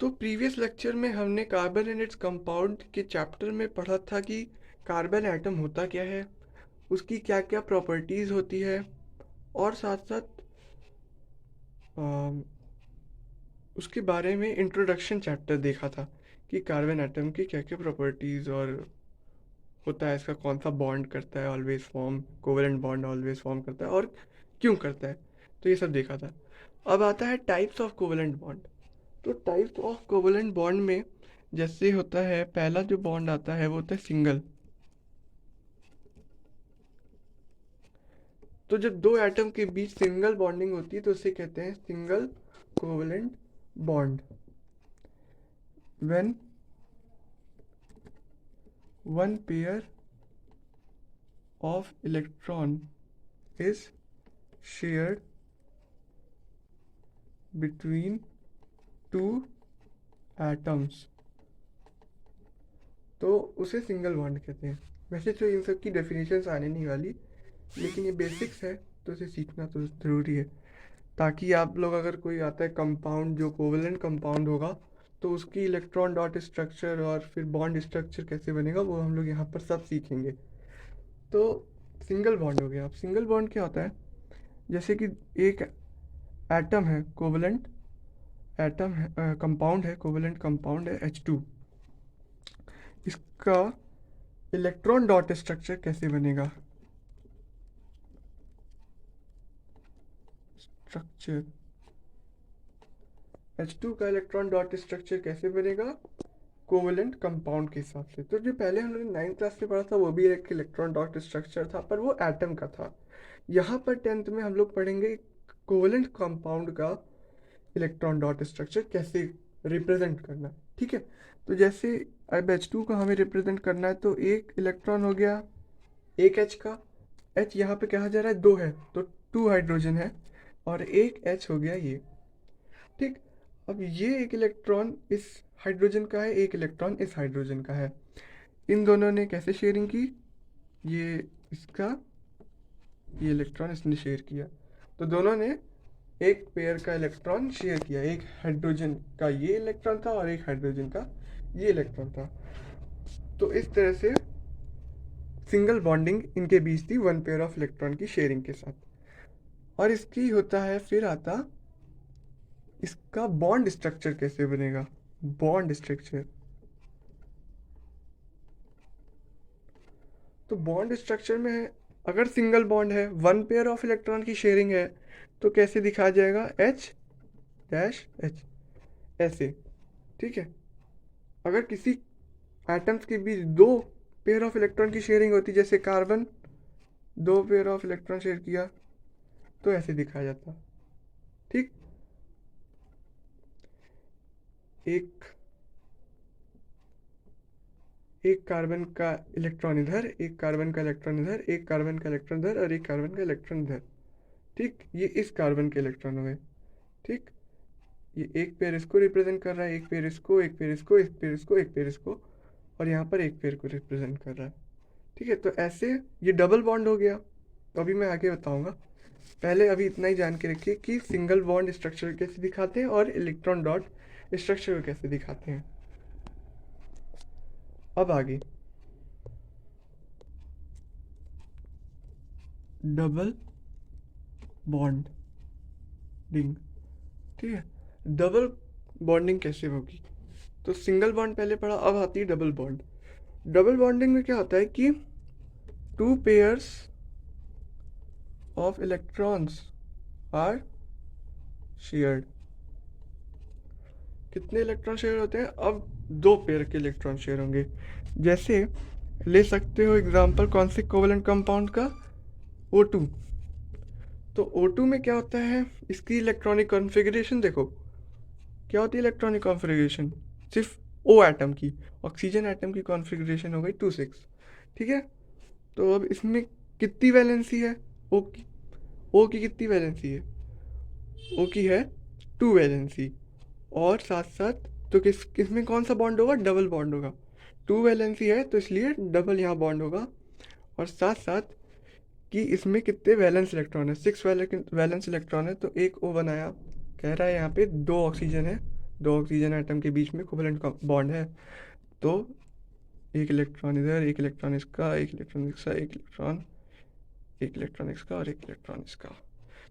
तो previous lecture में हमने कार्बन एंड इट्स कंपाउंड के चैप्टर में पढ़ा था कि कार्बन एटम होता क्या है, उसकी क्या क्या प्रॉपर्टीज़ होती है, और साथ साथ उसके बारे में इंट्रोडक्शन चैप्टर देखा था कि कार्बन एटम की क्या क्या प्रॉपर्टीज़ और होता है, इसका कौन सा बॉन्ड करता है, always form, covalent bond always form करता है और क्यों करता है, तो ये सब देखा था। अब आता है टाइप्स ऑफ कोवेलेंट बॉन्ड। तो टाइप्स ऑफ कोवेलेंट बॉन्ड में जैसे होता है, पहला जो बॉन्ड आता है वो होता है सिंगल। तो जब दो एटम के बीच सिंगल बॉन्डिंग होती है तो उसे कहते हैं single covalent bond. When one pair of electron is shared between two atoms, तो उसे सिंगल बॉन्ड कहते हैं। वैसे तो इन सब की डेफिनेशंस आने नहीं वाली, लेकिन ये बेसिक्स है तो इसे सीखना तो ज़रूरी है, ताकि आप लोग अगर कोई आता है कंपाउंड जो कोवेलेंट कंपाउंड होगा तो उसकी इलेक्ट्रॉन डॉट स्ट्रक्चर और फिर बॉन्ड स्ट्रक्चर कैसे बनेगा वो हम लोग यहाँ पर सब सीखेंगे। तो सिंगल बॉन्ड हो गया। अब सिंगल बॉन्ड क्या होता है, जैसे कि एक एटम है, कोवेलेंट एटम है, कंपाउंड है, कोवेलेंट कंपाउंड है H2। इसका इलेक्ट्रॉन डॉट स्ट्रक्चर कैसे बनेगा, स्ट्रक्चर H2 का इलेक्ट्रॉन डॉट स्ट्रक्चर कैसे बनेगा कोवेलेंट कंपाउंड के हिसाब से। तो जो पहले हम लोग 9th क्लास में पढ़ा था वो भी एक इलेक्ट्रॉन डॉट स्ट्रक्चर था, पर वो एटम का था। यहाँ पर 10th में हम लोग पढ़ेंगे कोवेलेंट कंपाउंड का इलेक्ट्रॉन डॉट स्ट्रक्चर कैसे रिप्रेजेंट करना। ठीक है, तो जैसे अब H2 को हमें रिप्रेजेंट करना है तो एक इलेक्ट्रॉन हो गया एक H का, H यहाँ पे कहा जा रहा है 2 है तो 2 हाइड्रोजन है, और एक H हो गया ये। ठीक, अब ये एक इलेक्ट्रॉन इस हाइड्रोजन का है, एक इलेक्ट्रॉन इस हाइड्रोजन का है। इन दोनों ने कैसे शेयरिंग की, ये इसका, ये इलेक्ट्रॉन इसने शेयर किया, तो दोनों ने एक पेयर का इलेक्ट्रॉन शेयर किया। एक हाइड्रोजन का ये इलेक्ट्रॉन था और एक हाइड्रोजन का ये इलेक्ट्रॉन था। तो इस तरह से सिंगल बॉन्डिंग इनके बीच थी, वन पेयर ऑफ इलेक्ट्रॉन की शेयरिंग के साथ। और इसकी होता है फिर आता इसका बॉन्ड स्ट्रक्चर कैसे बनेगा, बॉन्ड स्ट्रक्चर। तो बॉन्ड स्ट्रक्चर में अगर सिंगल बॉन्ड है, वन पेयर ऑफ इलेक्ट्रॉन की शेयरिंग है, तो कैसे दिखाया जाएगा, H डैश H, ऐसे। ठीक है, अगर किसी एटम्स के बीच दो पेयर ऑफ इलेक्ट्रॉन की शेयरिंग होती, जैसे कार्बन दो पेयर ऑफ इलेक्ट्रॉन शेयर किया, तो ऐसे दिखाया जाता। ठीक, एक एक कार्बन का इलेक्ट्रॉन इधर, एक कार्बन का इलेक्ट्रॉन इधर, एक कार्बन का इलेक्ट्रॉन इधर और एक कार्बन का इलेक्ट्रॉन इधर। ठीक, ये इस कार्बन के इलेक्ट्रॉन हो गए। ठीक, ये एक पेयर इसको रिप्रेजेंट कर रहा है, एक पेयर इसको, एक पेयर इसको, एक पेयर इसको, एक पेयर इसको, और यहाँ पर एक पेयर को रिप्रेजेंट कर रहा है। ठीक है, तो ऐसे ये डबल बॉन्ड हो गया। तो अभी मैं आगे बताऊंगा, पहले अभी इतना ही जान के रखिए कि सिंगल बॉन्ड स्ट्रक्चर कैसे दिखाते हैं और इलेक्ट्रॉन डॉट स्ट्रक्चर को कैसे दिखाते हैं। अब आगे डबल बॉन्डिंग। ठीक है, डबल बॉन्डिंग कैसे होगी, तो सिंगल बॉन्ड पहले पढ़ा, अब आती है डबल बॉन्ड। डबल बॉन्डिंग में क्या होता है कि two pairs of electrons are shared. कितने इलेक्ट्रॉन शेयर होते हैं, अब दो पेयर के इलेक्ट्रॉन शेयर होंगे। जैसे ले सकते हो एग्जांपल कौन से कोवेलेंट कंपाउंड का, O2। तो O2 में क्या होता है, इसकी इलेक्ट्रॉनिक कॉन्फ़िगरेशन देखो, क्या होती है इलेक्ट्रॉनिक कॉन्फ़िगरेशन, सिर्फ O एटम की, ऑक्सीजन एटम की कॉन्फ़िगरेशन हो गई 2 6। ठीक है, तो अब इसमें कितनी वैलेंसी है, O की कितनी वैलेंसी है, O की है 2 वैलेंसी, और साथ साथ तो किसमें कौन सा बॉन्ड होगा, डबल बॉन्ड होगा। 2 वैलेंसी है तो इसलिए डबल यहाँ बॉन्ड होगा, और साथ साथ कि इसमें कितने वैलेंस इलेक्ट्रॉन है, 6 वैलेंस इलेक्ट्रॉन है, तो एक O बनाया, कह रहा है यहाँ पे 2 ऑक्सीजन है दो ऑक्सीजन एटम के बीच में कोवेलेंट बॉन्ड है, तो एक इलेक्ट्रॉन इधर, एक इलेक्ट्रॉन इसका, एक इलेक्ट्रॉन इसका, एक इलेक्ट्रॉन इसका और एक इलेक्ट्रॉन इसका।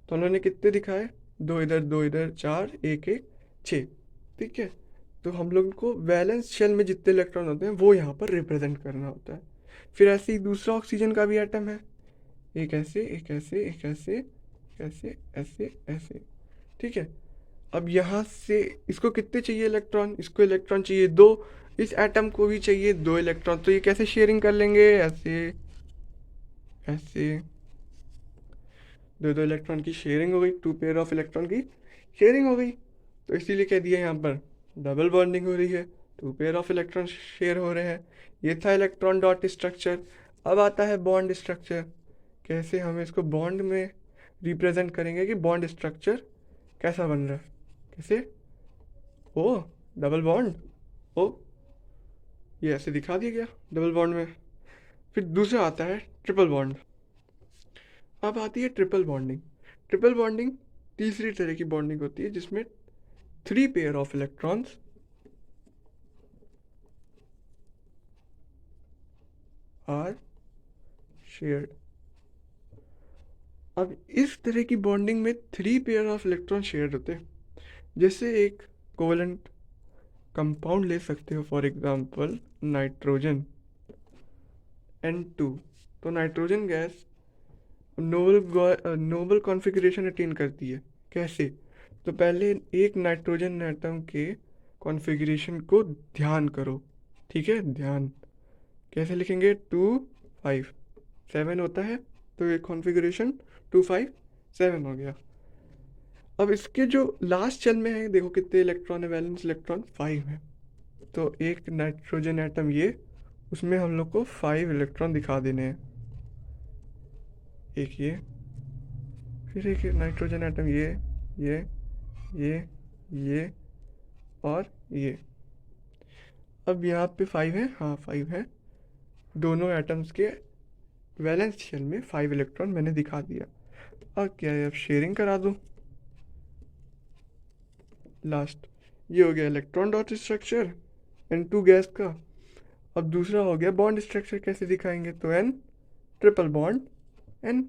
तो उन्होंने कितने दिखाए, दो इधर, चार, एक एक, छः। ठीक है, तो हम लोग को वैलेंस शेल में जितने इलेक्ट्रॉन होते हैं वो यहाँ पर रिप्रेजेंट करना होता है। फिर ऐसे ही दूसरा ऑक्सीजन का भी एटम है, एक ऐसे, एक ऐसे, एक ऐसे, ऐसे, ऐसे, ऐसे। ठीक है, अब यहाँ से इसको कितने चाहिए इलेक्ट्रॉन, इसको इलेक्ट्रॉन चाहिए दो, इस एटम को भी चाहिए दो इलेक्ट्रॉन। तो ये कैसे शेयरिंग कर लेंगे, ऐसे ऐसे, दो दो इलेक्ट्रॉन की शेयरिंग हो गई, टू पेयर ऑफ इलेक्ट्रॉन की शेयरिंग हो गई। तो इसीलिए कह दिया यहाँ पर डबल बॉन्डिंग हो रही है, two pair of electron share हो रहे हैं। ये था इलेक्ट्रॉन डॉट स्ट्रक्चर। अब आता है बॉन्ड स्ट्रक्चर। कैसे हम इसको बॉन्ड में रिप्रेजेंट करेंगे कि बॉन्ड स्ट्रक्चर कैसा बन रहा है, कैसे, ओ डबल बॉन्ड, ओ ये ऐसे दिखा दिया गया डबल बॉन्ड में। फिर दूसरा आता है ट्रिपल बॉन्ड। अब आती है ट्रिपल बॉन्डिंग। ट्रिपल बॉन्डिंग तीसरी तरह की बॉन्डिंग होती है जिसमें three pair of electrons are shared. अब इस तरह की बॉन्डिंग में three pair of electron shared होते हैं। जैसे एक कोवेलेंट कंपाउंड ले सकते हो, फॉर एग्जांपल नाइट्रोजन N2। तो nitrogen gas noble configuration attain करती है। कैसे, तो पहले एक नाइट्रोजन एटम के कॉन्फ़िगरेशन को ध्यान करो। ठीक है, ध्यान कैसे लिखेंगे, 2 5 7 होता है, तो ये कॉन्फ़िगरेशन 2 5 7 हो गया। अब इसके जो लास्ट शेल में है देखो कितने इलेक्ट्रॉन है, वैलेंस इलेक्ट्रॉन 5 है। तो एक नाइट्रोजन एटम ये, उसमें हम लोग को 5 इलेक्ट्रॉन दिखा देने हैं, एक ये, फिर एक नाइट्रोजन एटम ये ये और ये। अब यहाँ पे 5 है, हाँ 5 है, दोनों एटम्स के वैलेंस शेल में 5 इलेक्ट्रॉन मैंने दिखा दिया। अब क्या है, अब शेयरिंग करा दो। लास्ट ये हो गया electron dot structure N2 gas का। अब दूसरा हो गया बॉन्ड स्ट्रक्चर, कैसे दिखाएंगे, तो N triple bond N,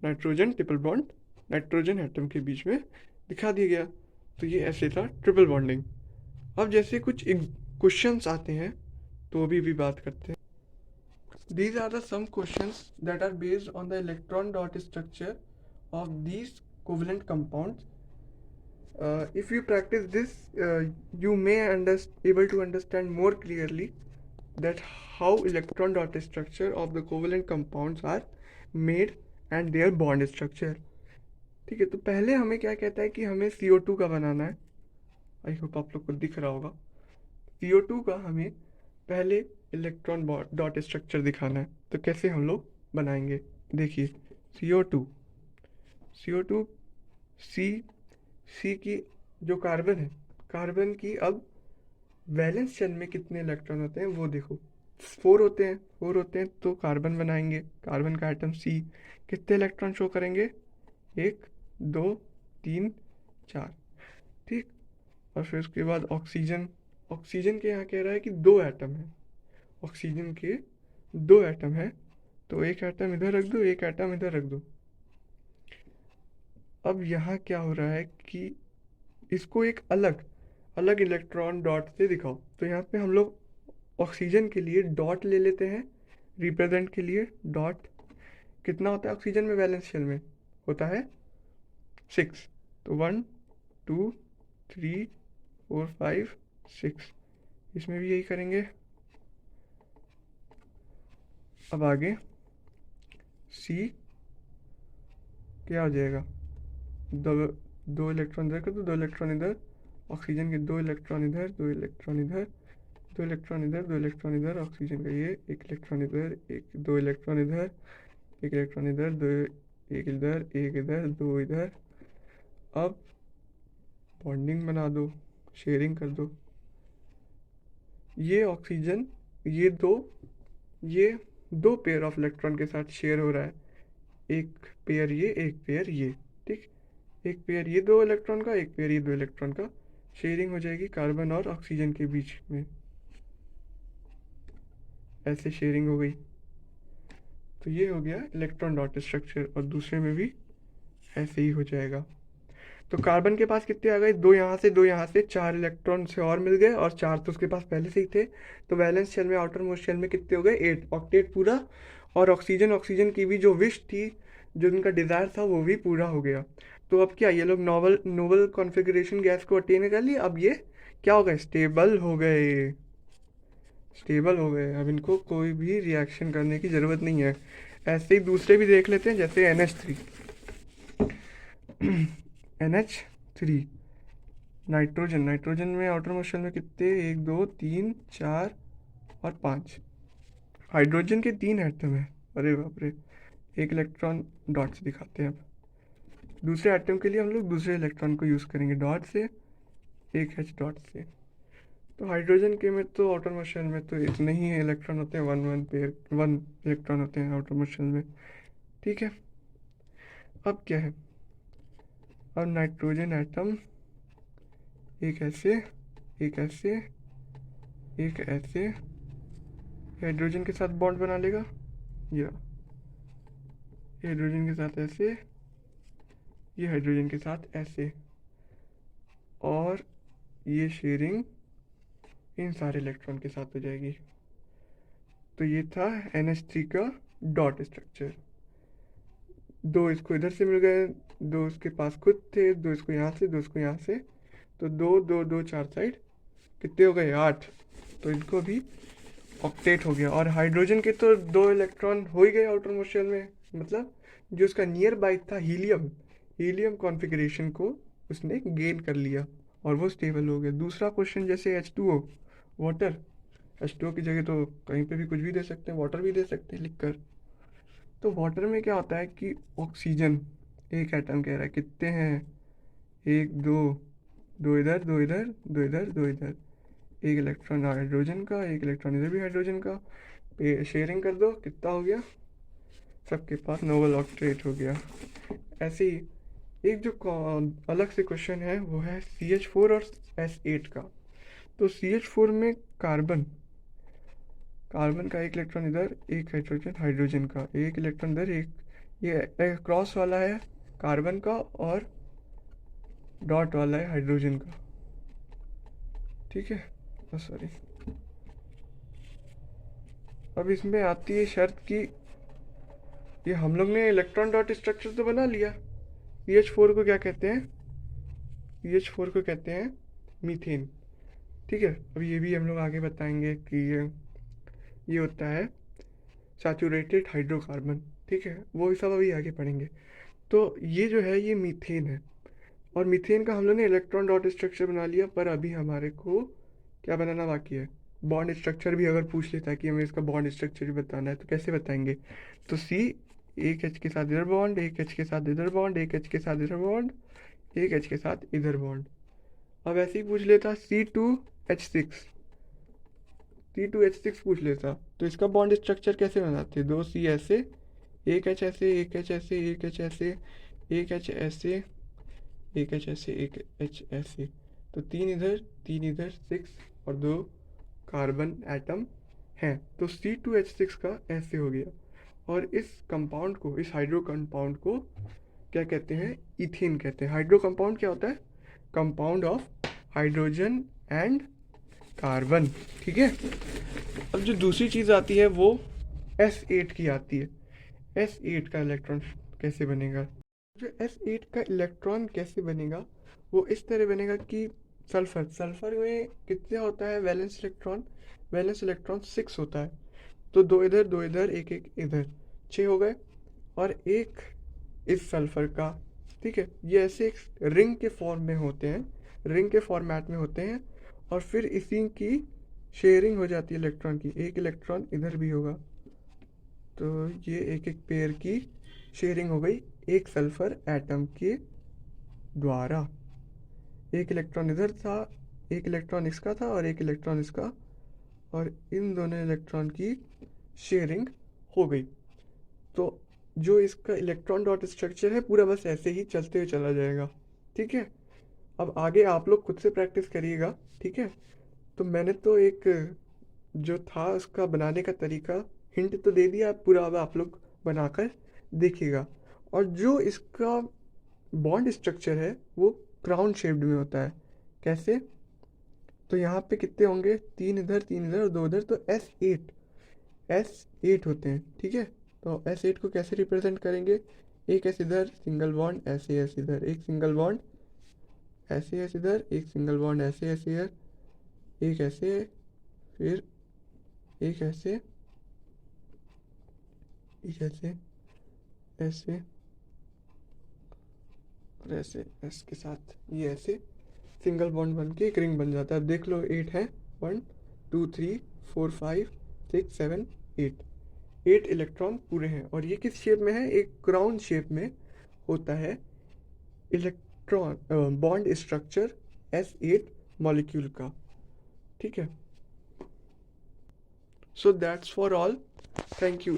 nitrogen triple bond nitrogen atom के बीच में दिखा दिया गया। तो ये ऐसे था ट्रिपल बॉन्डिंग। अब जैसे कुछ क्वेश्चंस आते हैं तो भी बात करते हैं। These are the some questions that are based on the electron dot structure of these covalent compounds. If you practice this, you may able to understand more clearly that how electron dot structure of the covalent compounds are made and their bond structure. ठीक है, तो पहले हमें क्या कहता है कि हमें CO2 का बनाना है। आई होप आप लोग को दिख रहा होगा। CO2 का हमें पहले इलेक्ट्रॉन डॉट स्ट्रक्चर दिखाना है। तो कैसे हम लोग बनाएंगे, देखिए CO2 सी की जो कार्बन है, कार्बन की अब वैलेंस शेल में कितने इलेक्ट्रॉन होते हैं वो देखो, 4 होते हैं। तो कार्बन बनाएंगे, कार्बन का एटम C कितने इलेक्ट्रॉन शो करेंगे, 1 2 3 4। ठीक, और फिर उसके बाद ऑक्सीजन के यहाँ कह रहा है कि 2 एटम है, ऑक्सीजन के 2 एटम है, तो एक एटम इधर रख दो, एक एटम इधर रख दो। अब यहाँ क्या हो रहा है कि इसको एक अलग इलेक्ट्रॉन डॉट से दिखाओ। तो यहाँ पे हम लोग ऑक्सीजन के लिए डॉट ले लेते हैं, रिप्रेजेंट के लिए डॉट। कितना होता है ऑक्सीजन में वैलेंस शेल में, होता है 6। तो 1 2 3 4 5 6, इसमें भी यही करेंगे। अब आगे C क्या हो जाएगा, दो इलेक्ट्रॉन इधर कर दो, 2 इलेक्ट्रॉन इधर, ऑक्सीजन के 2 इलेक्ट्रॉन इधर, 2 इलेक्ट्रॉन इधर, 2 इलेक्ट्रॉन इधर, 2 इलेक्ट्रॉन इधर, ऑक्सीजन का ये 1 इलेक्ट्रॉन इधर, 2 इलेक्ट्रॉन इधर, 1 इलेक्ट्रॉन इधर, 2 1 इधर, 1 इधर, 2 इधर। अब बॉन्डिंग बना दो, शेयरिंग कर दो। ये ऑक्सीजन ये दो पेयर ऑफ इलेक्ट्रॉन के साथ शेयर हो रहा है, एक पेयर ये, एक पेयर ये। ठीक, एक पेयर ये 2 इलेक्ट्रॉन का, एक पेयर ये 2 इलेक्ट्रॉन का, शेयरिंग हो जाएगी कार्बन और ऑक्सीजन के बीच में, ऐसे शेयरिंग हो गई। तो ये हो गया इलेक्ट्रॉन डॉट स्ट्रक्चर, और दूसरे में भी ऐसे ही हो जाएगा। तो कार्बन के पास कितने आ गए, दो यहाँ से दो यहाँ से, चार इलेक्ट्रॉन से और मिल गए, और चार तो उसके पास पहले से ही थे। तो वैलेंस शेल में, आउटर मोस्ट शेल में कितने हो गए, 8, ऑक्टेट पूरा। और ऑक्सीजन ऑक्सीजन की भी जो विश थी, जो उनका डिज़ायर था, वो भी पूरा हो गया। तो अब क्या, ये लोग नोवल नोवल कॉन्फ़िगरेशन गैस को अटेन कर लिए। अब ये क्या हो गए, स्टेबल हो गए, स्टेबल हो गए। अब इनको कोई भी रिएक्शन करने की ज़रूरत नहीं है। ऐसे ही दूसरे भी देख लेते हैं, जैसे NH3 NH3 नाइट्रोजन, नाइट्रोजन में आउटर मोस्ट शेल में कितने, 1 2 3 4 और 5। हाइड्रोजन के 3 एटम है, अरे बाप रे। एक इलेक्ट्रॉन डॉट से दिखाते हैं। अब दूसरे एटम के लिए हम लोग दूसरे इलेक्ट्रॉन को यूज़ करेंगे डॉट से, एक H डॉट से। तो हाइड्रोजन के में तो आउटर मोस्ट शेल में तो इतने ही इलेक्ट्रॉन होते हैं, वन पेयर, वन इलेक्ट्रॉन होते हैं आउटर मोस्ट शेल में। ठीक है, अब क्या है, अब नाइट्रोजन एटम एक ऐसे, एक ऐसे, एक ऐसे हाइड्रोजन के साथ बॉन्ड बना लेगा, या हाइड्रोजन के साथ ऐसे, ये हाइड्रोजन के साथ ऐसे, और ये शेयरिंग इन सारे इलेक्ट्रॉन के साथ हो जाएगी। तो ये था NH3 का डॉट स्ट्रक्चर। दो इसको इधर से मिल गए, दो इसके पास खुद थे, दो इसको यहाँ से, दो इसको यहाँ से। तो दो दो दो चार साइड कितने हो गए, 8। तो इनको भी ऑक्टेट हो गया। और हाइड्रोजन के तो 2 इलेक्ट्रॉन हो ही गए आउटर मोस्ट शेल में, मतलब जो उसका नियर बाई था हीलियम, हीलियम कॉन्फ़िगरेशन को उसने गेन कर लिया, और वो स्टेबल हो गया। दूसरा क्वेश्चन, जैसे H2O, वाटर, H2O की जगह तो कहीं पे भी कुछ भी दे सकते हैं, वाटर भी दे सकते हैं लिखकर। तो वाटर में क्या होता है कि ऑक्सीजन एक एटम कह रहा है, कितने हैं, 1 2, दो इधर, दो इधर, दो इधर, दो इधर, एक इलेक्ट्रॉन हाइड्रोजन का, एक इलेक्ट्रॉन इधर भी हाइड्रोजन का, शेयरिंग कर दो, कितना हो गया, सबके पास नोबल ऑक्टेट हो गया। ऐसे ही एक जो अलग से क्वेश्चन है, वो है CH4 और S8 का। तो CH4 में कार्बन, कार्बन का एक इलेक्ट्रॉन इधर, एक हाइड्रोजन, हाइड्रोजन का एक इलेक्ट्रॉन इधर, एक, ये क्रॉस वाला है कार्बन का, और डॉट वाला है हाइड्रोजन का। ठीक है, सॉरी। अब इसमें आती है शर्त कि ये हम लोग ने इलेक्ट्रॉन डॉट स्ट्रक्चर तो बना लिया। CH4 को क्या कहते हैं, CH4 को कहते हैं मीथेन। ठीक है, अब ये भी हम लोग आगे बताएंगे कि ये होता है सैचुरेटेड हाइड्रोकार्बन। ठीक है, वो सब अभी आगे पढ़ेंगे। तो ये जो है, ये मीथेन है, और मीथेन का हम लोग ने इलेक्ट्रॉन डॉट स्ट्रक्चर बना लिया। पर अभी हमारे को क्या बनाना बाकी है, बॉन्ड स्ट्रक्चर भी अगर पूछ लेता है कि हमें इसका बॉन्ड स्ट्रक्चर भी बताना है, तो कैसे बताएंगे। तो C, एक H के साथ इधर बॉन्ड, एक H के साथ इधर बॉन्ड, एक H के साथ इधर बॉन्ड, एक H के साथ इधर बॉन्ड। अब ऐसे ही पूछ लेता C2H6, C2H6 पूछ लेता, तो इसका बॉन्ड स्ट्रक्चर कैसे बनाते, दो C ऐसे, एक H ऐसे, एक H ऐसे, एक H ऐसे, एक H ऐसे, एक H ऐसे, एक H ऐसे। तो 3 इधर, 3 इधर, 6, और 2 कार्बन एटम हैं। तो C2H6 का ऐसे हो गया। और इस कंपाउंड को, इस हाइड्रो कंपाउंड को क्या कहते हैं, इथेन कहते हैं। हाइड्रो कंपाउंड क्या होता है, compound of hydrogen and carbon. ठीक है, अब जो दूसरी चीज़ आती है वो S8 की आती है। S8 का इलेक्ट्रॉन कैसे बनेगा, जो S8 का इलेक्ट्रॉन कैसे बनेगा, वो इस तरह बनेगा कि सल्फर, सल्फर में कितने होता है वैलेंस इलेक्ट्रॉन, वैलेंस इलेक्ट्रॉन 6 होता है। तो दो इधर, दो इधर, एक एक इधर, 6 हो गए। और एक इस सल्फर का, ठीक है, ये ऐसे एक रिंग के फॉर्म में होते हैं, रिंग के फॉर्मेट में होते हैं। और फिर इसी की शेयरिंग हो जाती है इलेक्ट्रॉन की, एक इलेक्ट्रॉन इधर भी होगा। तो ये एक एक पेयर की शेयरिंग हो गई एक सल्फर एटम के द्वारा। एक इलेक्ट्रॉन इधर था, एक इलेक्ट्रॉन इसका था, और एक इलेक्ट्रॉन इसका, और इन दोनों इलेक्ट्रॉन की शेयरिंग हो गई। तो जो इसका इलेक्ट्रॉन डॉट स्ट्रक्चर है, पूरा बस ऐसे ही चलते हुए चला जाएगा। ठीक है, अब आगे आप लोग खुद से प्रैक्टिस करिएगा, ठीक है। तो मैंने तो एक जो था उसका बनाने का तरीका हिंट तो दे दिया पूरा, अब आप लोग बनाकर देखिएगा। और जो इसका बॉन्ड स्ट्रक्चर है वो क्राउन शेप्ड में होता है। कैसे? तो यहाँ पे कितने होंगे, 3 इधर और 2 इधर, तो एस एट होते हैं, ठीक है। तो एस एट को कैसे रिप्रेजेंट करेंगे, एक एस इधर, सिंगल बॉन्ड ऐसे एस इधर, एक सिंगल बॉन्ड ऐसे एस इधर, एक सिंगल बॉन्ड ऐसे एस इधर, एक ऐसे, फिर एक ऐसे, एक ऐसे, ऐसे और ऐसे एस के साथ, ये ऐसे सिंगल बॉन्ड बन के एक रिंग बन जाता है। अब देख लो 8 है, 1 2 3 4 5 6 7 8, 8 इलेक्ट्रॉन पूरे हैं। और ये किस शेप में है, एक क्राउन शेप में होता है electron bond structure S8 molecule का, ठीक है। So that's for all, thank you.